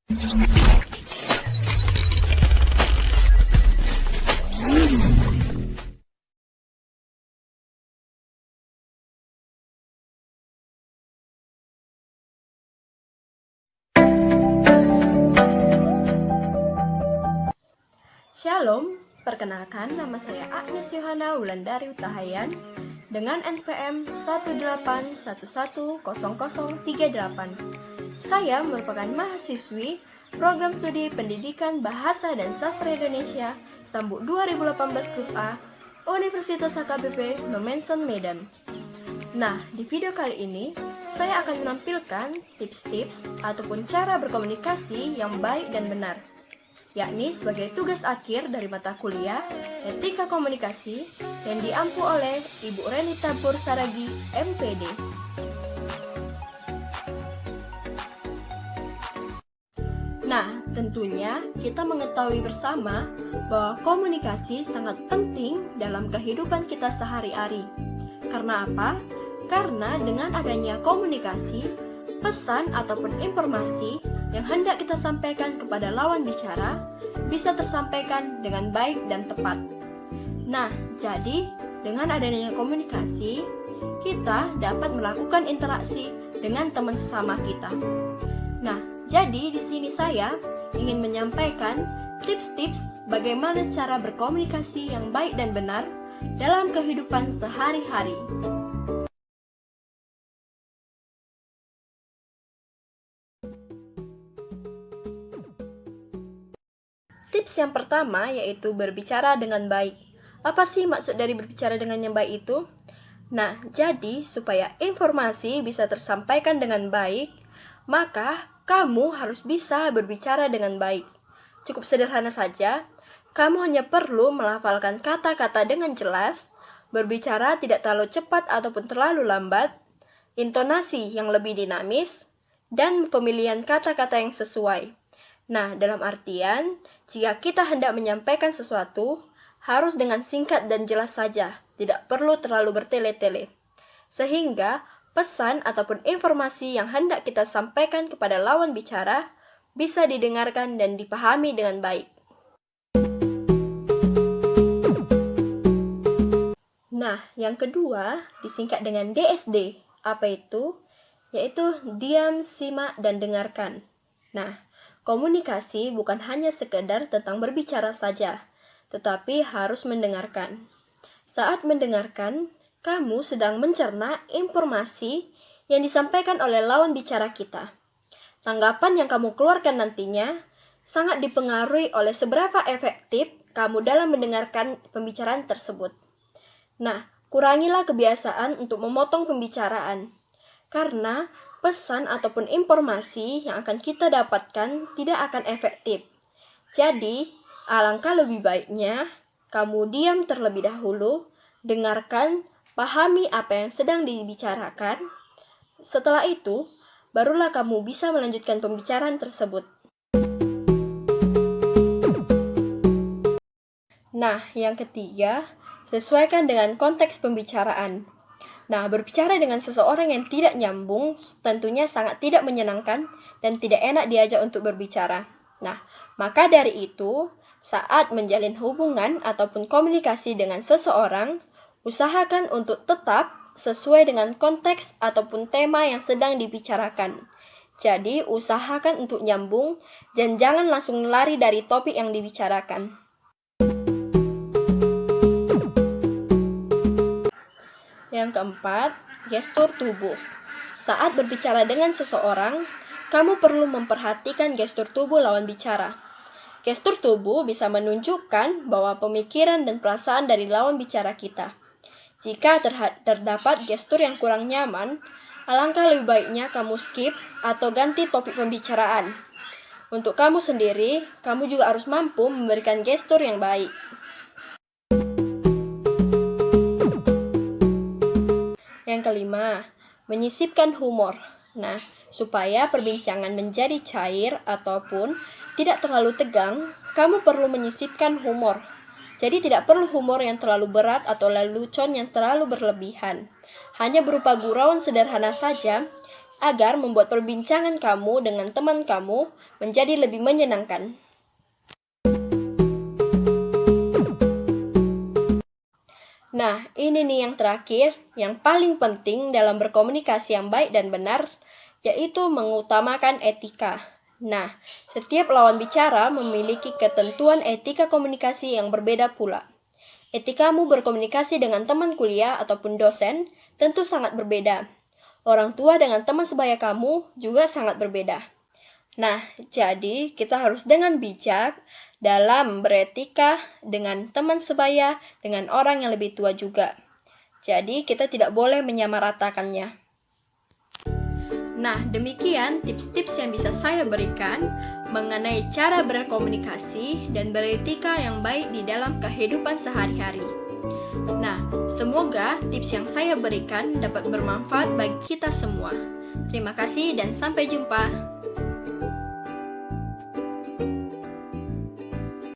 Shalom, perkenalkan nama saya Agnes Yohana Wulandari Utahayan dengan NPM 181100038. Saya merupakan mahasiswi Program Studi Pendidikan Bahasa dan Sastra Indonesia Stambuk 2018 Grup A, Universitas HKBP Nomensen Medan. Nah, di video kali ini saya akan menampilkan tips-tips ataupun cara berkomunikasi yang baik dan benar, yakni sebagai tugas akhir dari mata kuliah Etika Komunikasi yang diampu oleh Ibu Renita Pursaragi, MPD. Nah, tentunya kita mengetahui bersama bahwa komunikasi sangat penting dalam kehidupan kita sehari-hari. Karena apa? Karena dengan adanya komunikasi, pesan ataupun informasi yang hendak kita sampaikan kepada lawan bicara bisa tersampaikan dengan baik dan tepat. Nah, jadi dengan adanya komunikasi, kita dapat melakukan interaksi dengan teman sesama kita. Nah, jadi di sini saya ingin menyampaikan tips-tips bagaimana cara berkomunikasi yang baik dan benar dalam kehidupan sehari-hari. Tips yang pertama yaitu berbicara dengan baik. Apa sih maksud dari berbicara dengan yang baik itu? Nah, jadi supaya informasi bisa tersampaikan dengan baik, maka kamu harus bisa berbicara dengan baik. Cukup sederhana saja, kamu hanya perlu melafalkan kata-kata dengan jelas, berbicara tidak terlalu cepat ataupun terlalu lambat, intonasi yang lebih dinamis, dan pemilihan kata-kata yang sesuai. Nah, dalam artian, jika kita hendak menyampaikan sesuatu, harus dengan singkat dan jelas saja, tidak perlu terlalu bertele-tele. Sehingga, pesan ataupun informasi yang hendak kita sampaikan kepada lawan bicara bisa didengarkan dan dipahami dengan baik. Nah, yang kedua disingkat dengan DSD. Apa itu? Yaitu diam, simak, dan dengarkan. Nah, komunikasi bukan hanya sekedar tentang berbicara saja, tetapi harus mendengarkan. Saat mendengarkan, kamu sedang mencerna informasi yang disampaikan oleh lawan bicara kita. Tanggapan yang kamu keluarkan nantinya sangat dipengaruhi oleh seberapa efektif kamu dalam mendengarkan pembicaraan tersebut. Nah, kurangilah kebiasaan untuk memotong pembicaraan, karena pesan ataupun informasi yang akan kita dapatkan tidak akan efektif. Jadi, alangkah lebih baiknya kamu diam terlebih dahulu, dengarkan, pahami apa yang sedang dibicarakan. Setelah itu, barulah kamu bisa melanjutkan pembicaraan tersebut. Nah, yang ketiga, sesuaikan dengan konteks pembicaraan. Nah, berbicara dengan seseorang yang tidak nyambung tentunya sangat tidak menyenangkan dan tidak enak diajak untuk berbicara. Nah, maka dari itu, saat menjalin hubungan ataupun komunikasi dengan seseorang, usahakan untuk tetap sesuai dengan konteks ataupun tema yang sedang dibicarakan. Jadi, usahakan untuk nyambung dan jangan langsung lari dari topik yang dibicarakan. Yang keempat, gestur tubuh. Saat berbicara dengan seseorang, kamu perlu memperhatikan gestur tubuh lawan bicara. Gestur tubuh bisa menunjukkan bahwa pemikiran dan perasaan dari lawan bicara kita. Jika terdapat gestur yang kurang nyaman, alangkah lebih baiknya kamu skip atau ganti topik pembicaraan. Untuk kamu sendiri, kamu juga harus mampu memberikan gestur yang baik. Yang kelima, menyisipkan humor. Nah, supaya perbincangan menjadi cair ataupun tidak terlalu tegang, kamu perlu menyisipkan humor. Jadi tidak perlu humor yang terlalu berat atau lelucon yang terlalu berlebihan. Hanya berupa gurauan sederhana saja agar membuat perbincangan kamu dengan teman kamu menjadi lebih menyenangkan. Nah, ini nih yang terakhir, yang paling penting dalam berkomunikasi yang baik dan benar, yaitu mengutamakan etika. Nah, setiap lawan bicara memiliki ketentuan etika komunikasi yang berbeda pula. Etikamu berkomunikasi dengan teman kuliah ataupun dosen tentu sangat berbeda. Orang tua dengan teman sebaya kamu juga sangat berbeda. Nah, jadi kita harus dengan bijak dalam beretika dengan teman sebaya, dengan orang yang lebih tua juga. Jadi, kita tidak boleh menyamaratakannya. Nah, demikian tips-tips yang bisa saya berikan mengenai cara berkomunikasi dan beretika yang baik di dalam kehidupan sehari-hari. Nah, semoga tips yang saya berikan dapat bermanfaat bagi kita semua. Terima kasih dan sampai jumpa.